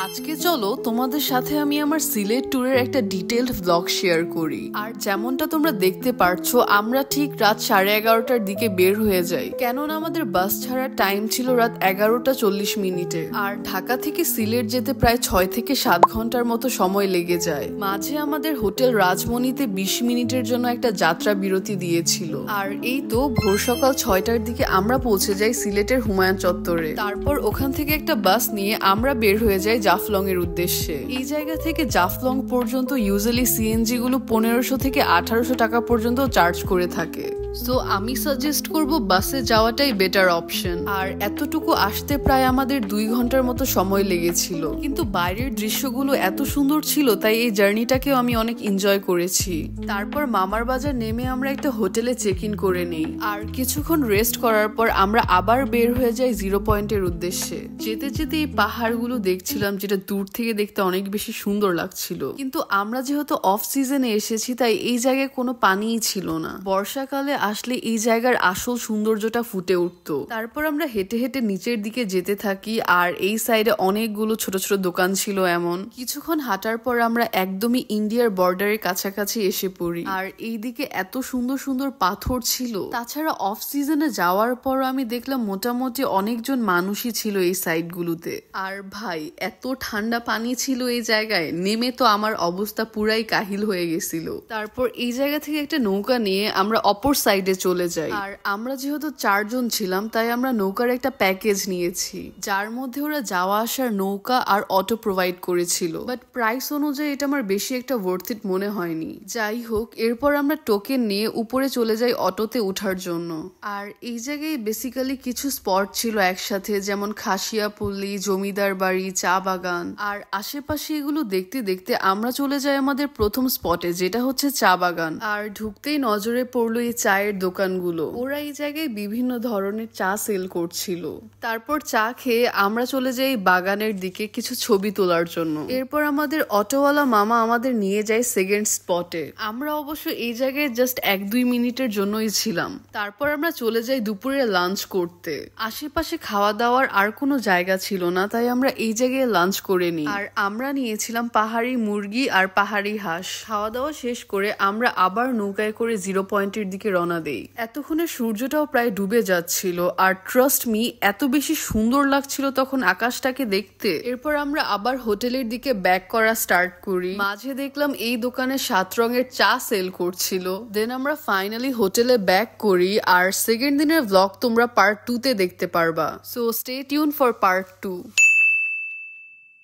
আজকে চলো তোমাদের সাথে আমি আমার সিলেট ট্যুরের একটা ডিটেইলড ব্লগ শেয়ার করি। আর যেমনটা তোমরা দেখতে পারছো আমরা ঠিক রাত 11:30টার দিকে বের হয়ে যাই, কেননা আমাদের বাস ছাড়ার টাইম ছিল রাত 11:40। আর ঢাকা থেকে সিলেট যেতে প্রায় 6 থেকে 7 ঘন্টার মতো সময় লেগে যায়। মাঝে আমাদের হোটেল রাজমণিতে 20 মিনিটের জন্য একটা যাত্রা বিরতি দিয়েছিল। আর এই তো ভোর সকাল 6টার দিকে আমরা পৌঁছে যাই সিলেটের হুমায়ুন চত্বরে। তারপর ওখান থেকে একটা বাস নিয়ে আমরা বের হয়ে যাই জাফলং এর উদ্দেশ্যে। এই জায়গা থেকে জাফলং পর্যন্ত ইউজুয়ালি সিএনজি গুলো 1500 থেকে 1800 টাকা পর্যন্ত চার্জ করে থাকে। সো আমি সাজেস্ট করব বাসে যাওয়াটাই বেটার অপশন। আর এতটুকু আসতে প্রায় আমাদের 2 ঘন্টার মতো সময় লেগেছিল, কিন্তু বাইরের দৃশ্যগুলো এত সুন্দর ছিল তাই এই জার্নিটাকেও আমি অনেক এনজয় করেছি। তারপর মামার বাজার নেমে আমরা একটা হোটেলে চেক ইন করে নেই। আর কিছুক্ষণ রেস্ট করার পর আমরা আবার বের হয়ে যাই জিরো পয়েন্টের উদ্দেশ্যে। যেতে যেতে এই পাহাড়গুলো দেখছিলাম, যেটা দূর থেকে দেখতে অনেক বেশি সুন্দর লাগছিল। কিন্তু আমরা যেহেতু অফ সিজনে এসেছি তাই এই জায়গায় কোনো পানিই ছিল না। বর্ষাকালে আসলে এই জায়গার আসল সৌন্দর্যটা ফুটে উঠতো। তারপর আমরা হেঁটে হেঁটে নিচের দিকে যেতে থাকি। আর এই সাইডে অনেকগুলো ছোট ছোট দোকান ছিল। এমন কিছুক্ষণ হাঁটার পর আমরা একদমই ইন্ডিয়ার বর্ডারের কাছাকাছি এসে পড়ি। আর এইদিকে এত সুন্দর সুন্দর পাথর ছিল। তাছাড়া অফ সিজনে যাওয়ার পর আমি দেখলাম মোটামুটি অনেকজন মানুষই ছিল এই সাইডগুলোতে। আর ভাই এত ঠান্ডা পানি ছিল এই জায়গায়, নেমে তো আমার অবস্থা পুরাই কাহিল হয়ে গেছিল। তারপর এই জায়গা থেকে একটা নৌকা নিয়ে আমরা অপর সাইডে চলে যাই। আর আমরা যেহেতু 4 জন ছিলাম তাই আমরা নৌকার একটা প্যাকেজ নিয়েছি, যার মধ্যে ওরা যাওয়া আসার নৌকা আর অটো প্রোভাইড করেছিল। বাট প্রাইস অনুযায়ী এটা আমার বেশি একটা ওয়ার্থ ইট মনে হয়নি। যাই হোক, এরপর আমরা টোকেন নিয়ে উপরে চলে যাই অটোতে ওঠার জন্য। আর এই জায়গায় বেসিক্যালি কিছু স্পট ছিল একসাথে, যেমন খাসিয়াপল্লী, জমিদার বাড়ি, চা বাগান। আর আশেপাশে এগুলো দেখতে দেখতে আমরা চলে যাই আমাদের প্রথম স্পটে, যেটা হচ্ছে চা বাগান। আর ঢুকতেই নজরে পড়লো এই চায়ের দোকানগুলো। ওরা এই জায়গায় বিভিন্ন ধরনের চা সেল করছিল। তারপর চা খেয়ে আমরা চলে যাই বাগানের দিকে কিছু ছবি তোলার জন্য। এরপর আমাদের অটোওয়ালা মামা আমাদের নিয়ে যায় সেকেন্ড স্পটে। আমরা অবশ্য এই জায়গায় জাস্ট 1-2 মিনিটের জন্যই ছিলাম। তারপর আমরা চলে যাই দুপুরে লাঞ্চ করতে। আশেপাশে খাওয়া দাওয়ার আর কোনো জায়গা ছিল না, তাই আমরা এই জায়গায় লাঞ্চ করে নিই। আর আমরা নিয়েছিলাম পাহাড়ি মুরগি আর পাহাড়ি হাঁস। খাওয়া দাওয়া শেষ করে আমরা আবার নৌকায় করে জিরো পয়েন্টের দিকে রওনা দেই। এতক্ষণে সূর্যটাও প্রায় ডুবে যাচ্ছিল। আর ট্রাস্ট মি, এত বেশি সুন্দর লাগছিল তখন আকাশটাকে দেখতে। এরপর আমরা আবার হোটেলের দিকে ব্যাক করা স্টার্ট করি। মাঝে দেখলাম এই দোকানে 7 রঙের চা সেল করছিল। দেন আমরা ফাইনালি হোটেলে ব্যাক করি। আর সেকেন্ড দিনের ব্লগ তোমরা পার্ট 2 তে দেখতে পারবা। So stay tune for part 2।